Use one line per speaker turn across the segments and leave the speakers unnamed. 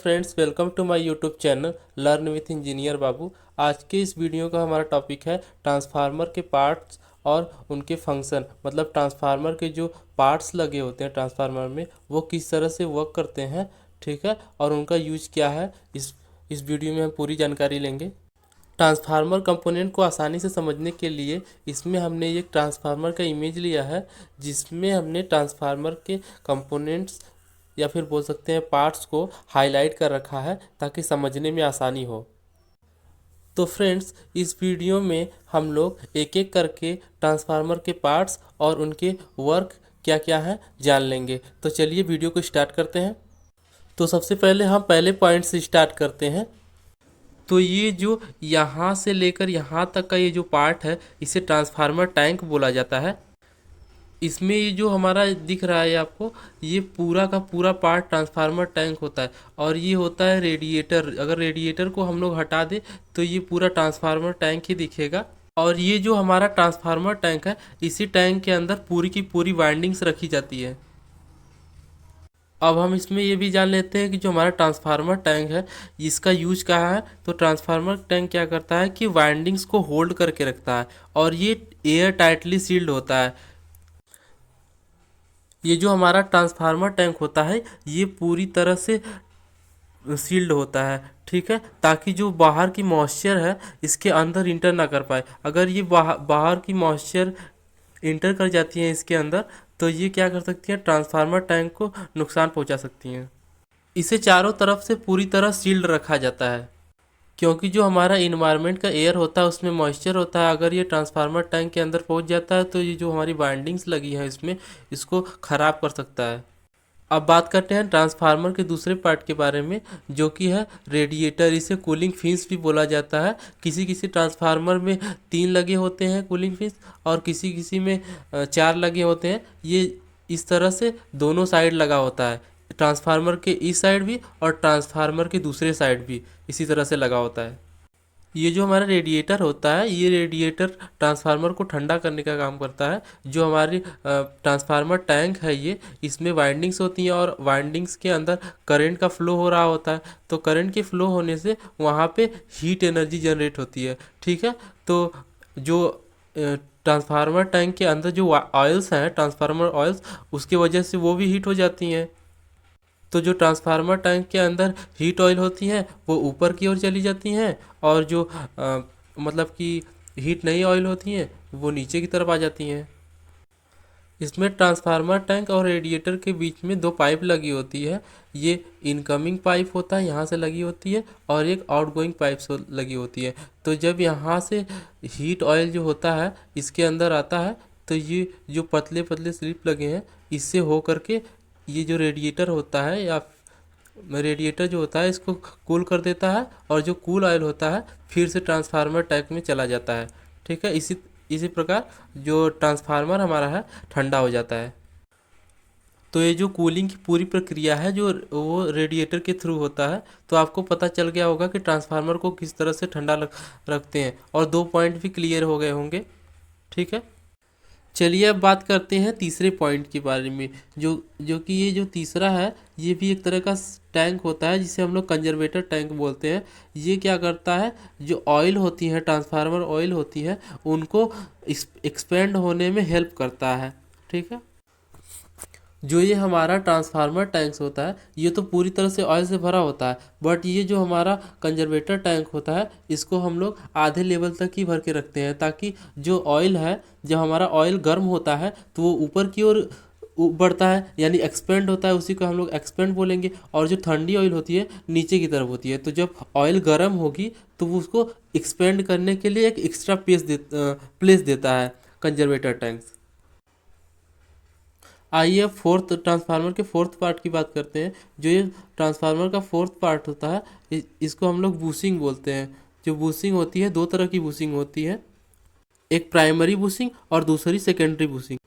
Friends, welcome to my YouTube channel learn with engineer Babu. आज के इस वीडियो का हमारा टॉपिक है ट्रांसफार्मर के पार्ट्स और उनके फंक्शन। मतलब ट्रांसफार्मर के जो पार्ट्स लगे होते हैं ट्रांसफार्मर में, वो किस तरह से वर्क करते हैं, ठीक है, और उनका यूज क्या है। इस वीडियो में हम पूरी जानकारी लेंगे। ट्रांसफार्मर कंपोनेंट को आसानी से समझने के लिए इसमें हमने एक ट्रांसफार्मर का इमेज लिया है, जिसमें हमने ट्रांसफार्मर के कंपोनेंट्स या फिर बोल सकते हैं पार्ट्स को हाईलाइट कर रखा है ताकि समझने में आसानी हो। तो फ्रेंड्स, इस वीडियो में हम लोग एक एक करके ट्रांसफार्मर के पार्ट्स और उनके वर्क क्या क्या है जान लेंगे। तो चलिए वीडियो को स्टार्ट करते हैं। तो सबसे पहले हम पहले पॉइंट से स्टार्ट करते हैं। तो ये जो यहाँ से लेकर यहाँ तक का ये जो पार्ट है, इसे ट्रांसफार्मर टैंक बोला जाता है। इसमें ये जो हमारा दिख रहा है आपको, ये पूरा का पूरा पार्ट ट्रांसफार्मर टैंक होता है। और ये होता है रेडिएटर। अगर रेडिएटर को हम लोग हटा दें तो ये पूरा ट्रांसफार्मर टैंक ही दिखेगा। और ये जो हमारा ट्रांसफार्मर टैंक है, इसी टैंक के अंदर पूरी की पूरी वाइंडिंग्स रखी जाती है। अब हम इसमें ये भी जान लेते हैं कि जो हमारा ट्रांसफार्मर टैंक है, इसका यूज कहाँ है। तो ट्रांसफार्मर टैंक क्या करता है कि वाइंडिंग्स को होल्ड करके रखता है, और ये एयर टाइटली सील्ड होता है। ये जो हमारा ट्रांसफार्मर टैंक होता है, ये पूरी तरह से सील्ड होता है, ठीक है, ताकि जो बाहर की मॉइस्चर है इसके अंदर इंटर ना कर पाए। अगर ये बाहर की मॉइस्चर इंटर कर जाती है इसके अंदर, तो ये क्या कर सकती है, ट्रांसफार्मर टैंक को नुकसान पहुंचा सकती हैं। इसे चारों तरफ से पूरी तरह सील्ड रखा जाता है, क्योंकि जो हमारा इन्वायरमेंट का एयर होता है उसमें मॉइस्चर होता है। अगर ये ट्रांसफार्मर टैंक के अंदर पहुंच जाता है तो ये जो हमारी वाइंडिंग्स लगी हैं इसमें, इसको ख़राब कर सकता है। अब बात करते हैं ट्रांसफार्मर के दूसरे पार्ट के बारे में, जो कि है रेडिएटर। इसे कूलिंग फिन्स भी बोला जाता है। किसी किसी ट्रांसफार्मर में 3 लगे होते हैं कूलिंग फिन्स, और किसी किसी में 4 लगे होते हैं। ये इस तरह से दोनों साइड लगा होता है, ट्रांसफार्मर के इस साइड भी और ट्रांसफार्मर के दूसरे साइड भी इसी तरह से लगा होता है। ये जो हमारा रेडिएटर होता है, ये रेडिएटर ट्रांसफार्मर को ठंडा करने का काम करता है। जो हमारी ट्रांसफार्मर टैंक है, ये इसमें वाइंडिंग्स होती हैं, और वाइंडिंग्स के अंदर करंट का फ्लो हो रहा होता है। तो करंट के फ्लो होने से वहाँ पे हीट एनर्जी जनरेट होती है, ठीक है। तो जो ट्रांसफार्मर टैंक के अंदर जो ऑयल्स हैं, ट्रांसफार्मर ऑयल्स, उसकी वजह से वो भी हीट हो जाती हैं। तो जो ट्रांसफार्मर टैंक के अंदर हीट ऑयल होती हैं वो ऊपर की ओर चली जाती हैं, और जो मतलब कि हीट नहीं ऑयल होती हैं वो नीचे की तरफ आ जाती हैं। इसमें ट्रांसफार्मर टैंक और रेडिएटर के बीच में 2 पाइप लगी होती है। ये इनकमिंग पाइप होता है, यहाँ से लगी होती है, और एक आउटगोइंग पाइप से लगी होती है। तो जब यहाँ से हीट ऑयल जो होता है इसके अंदर आता है, तो ये जो पतले पतले स्लिप लगे हैं, इससे हो करके ये जो रेडिएटर होता है, या रेडिएटर जो होता है, इसको कूल कर देता है, और जो कूल ऑयल होता है फिर से ट्रांसफार्मर टैंक में चला जाता है, ठीक है। इसी प्रकार जो ट्रांसफार्मर हमारा है ठंडा हो जाता है। तो ये जो कूलिंग की पूरी प्रक्रिया है, जो वो रेडिएटर के थ्रू होता है। तो आपको पता चल गया होगा कि ट्रांसफार्मर को किस तरह से ठंडा रखते हैं, और 2 पॉइंट भी क्लियर हो गए होंगे, ठीक है। चलिए अब बात करते हैं तीसरे पॉइंट के बारे में, जो जो कि ये जो तीसरा है, ये भी एक तरह का टैंक होता है, जिसे हम लोग कंजर्वेटर टैंक बोलते हैं। ये क्या करता है, जो ऑयल होती है, ट्रांसफार्मर ऑयल होती है, उनको एक्सपेंड होने में हेल्प करता है, ठीक है। जो ये हमारा ट्रांसफार्मर टैंक्स होता है, ये तो पूरी तरह से ऑयल से भरा होता है, बट ये जो हमारा कंजर्वेटर टैंक होता है, इसको हम लोग आधे लेवल तक ही भर के रखते हैं, ताकि जो ऑयल है, जब हमारा ऑयल गर्म होता है तो वो ऊपर की ओर बढ़ता है, यानी एक्सपेंड होता है, उसी को हम लोग एक्सपेंड बोलेंगे। और जो ठंडी ऑयल होती है नीचे की तरफ होती है। तो जब ऑयल गर्म होगी तो वो उसको एक्सपेंड करने के लिए एक एक्स्ट्रा प्लेस देता है कंजर्वेटर टैंक्स। आइए अब फोर्थ ट्रांसफार्मर के फोर्थ पार्ट की बात करते हैं। जो ये ट्रांसफार्मर का फोर्थ पार्ट होता है, इसको हम लोग बूसिंग बोलते हैं। जो बूसिंग होती है, 2 तरह की बूसिंग होती है, एक प्राइमरी बूसिंग और दूसरी सेकेंडरी बूसिंग।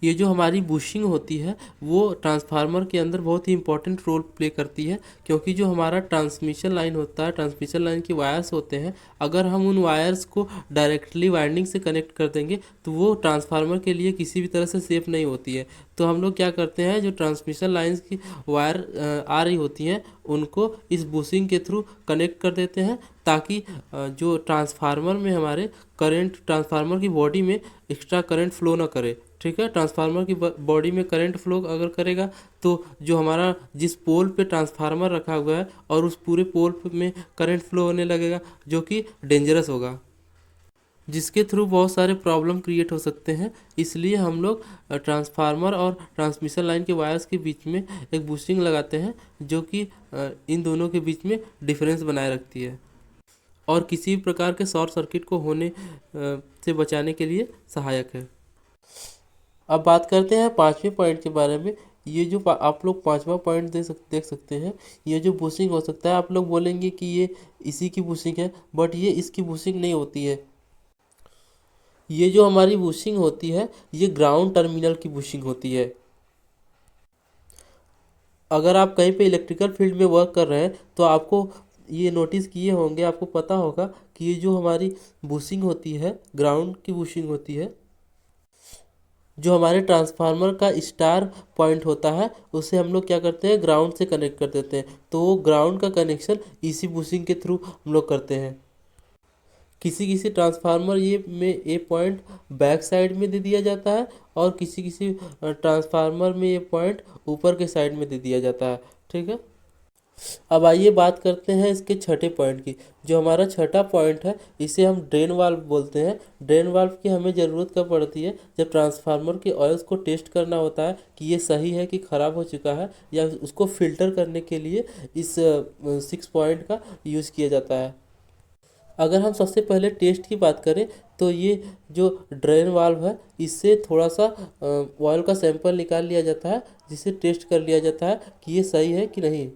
ये जो हमारी बुशिंग होती है वो ट्रांसफार्मर के अंदर बहुत ही इंपॉर्टेंट रोल प्ले करती है, क्योंकि जो हमारा ट्रांसमिशन लाइन होता है, ट्रांसमिशन लाइन की वायर्स होते हैं, अगर हम उन वायर्स को डायरेक्टली वाइंडिंग से कनेक्ट कर देंगे तो वो ट्रांसफार्मर के लिए किसी भी तरह से सेफ नहीं होती है। तो हम लोग क्या करते हैं, जो ट्रांसमिशन लाइन्स की वायर आ रही होती हैं उनको इस बुशिंग के थ्रू कनेक्ट कर देते हैं, ताकि जो ट्रांसफार्मर में हमारे करंट, ट्रांसफार्मर की बॉडी में एक्स्ट्रा करंट फ्लो ना करे। ठीक है, ट्रांसफार्मर की बॉडी में करंट फ्लो अगर करेगा तो जो हमारा जिस पोल पे ट्रांसफार्मर रखा हुआ है और उस पूरे पोल में करंट फ्लो होने लगेगा, जो कि डेंजरस होगा, जिसके थ्रू बहुत सारे प्रॉब्लम क्रिएट हो सकते हैं। इसलिए हम लोग ट्रांसफार्मर और ट्रांसमिशन लाइन के वायर्स के बीच में एक बुशिंग लगाते हैं, जो कि इन दोनों के बीच में डिफरेंस बनाए रखती है और किसी भी प्रकार के शॉर्ट सर्किट को होने से बचाने के लिए सहायक है। अब बात करते हैं पांचवें पॉइंट के बारे में। ये जो आप लोग पांचवा पॉइंट देख सकते हैं, ये जो बुशिंग हो सकता है, आप लोग बोलेंगे कि ये इसी की बुशिंग है, बट ये इसकी बुशिंग नहीं होती है। ये जो हमारी बुशिंग होती है ये ग्राउंड टर्मिनल की बुशिंग होती है। अगर आप कहीं पे इलेक्ट्रिकल फील्ड में वर्क कर रहे हैं तो आपको ये नोटिस किए होंगे, आपको पता होगा कि ये जो हमारी बुशिंग होती है, ग्राउंड की बुशिंग होती है, जो हमारे ट्रांसफार्मर का स्टार पॉइंट होता है उसे हम लोग क्या करते हैं, ग्राउंड से कनेक्ट कर देते हैं। तो वो ग्राउंड का कनेक्शन इसी बुशिंग के थ्रू हम लोग करते हैं। किसी किसी ट्रांसफार्मर ये में ए पॉइंट बैक साइड में दे दिया जाता है और किसी किसी ट्रांसफार्मर में ये पॉइंट ऊपर के साइड में दे दिया जाता है। ठीक है, अब आइए बात करते हैं इसके छठे पॉइंट की। जो हमारा छठा पॉइंट है इसे हम ड्रेन वाल्व बोलते हैं। ड्रेन वाल्व की हमें ज़रूरत कब पड़ती है, जब ट्रांसफार्मर के ऑयल्स को टेस्ट करना होता है कि ये सही है कि ख़राब हो चुका है, या उसको फिल्टर करने के लिए इस 6 पॉइंट का यूज़ किया जाता है। अगर हम सबसे पहले टेस्ट की बात करें तो ये जो ड्रेन वाल्व है इससे थोड़ा सा ऑयल का सैंपल निकाल लिया जाता है, जिसे टेस्ट कर लिया जाता है कि ये सही है कि नहीं।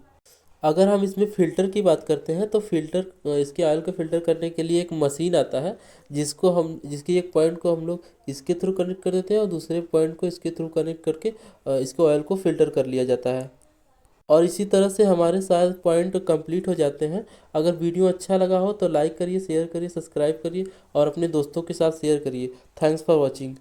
अगर हम इसमें फ़िल्टर की बात करते हैं तो फ़िल्टर, इसके ऑयल को फ़िल्टर करने के लिए एक मशीन आता है, जिसके एक पॉइंट को हम लोग इसके थ्रू कनेक्ट कर देते हैं और दूसरे पॉइंट को इसके थ्रू कनेक्ट करके इसके ऑयल को फ़िल्टर कर लिया जाता है। और इसी तरह से हमारे सारे पॉइंट कंप्लीट हो जाते हैं। अगर वीडियो अच्छा लगा हो तो लाइक करिए, शेयर करिए, सब्सक्राइब करिए और अपने दोस्तों के साथ शेयर करिए। Thanks for watching.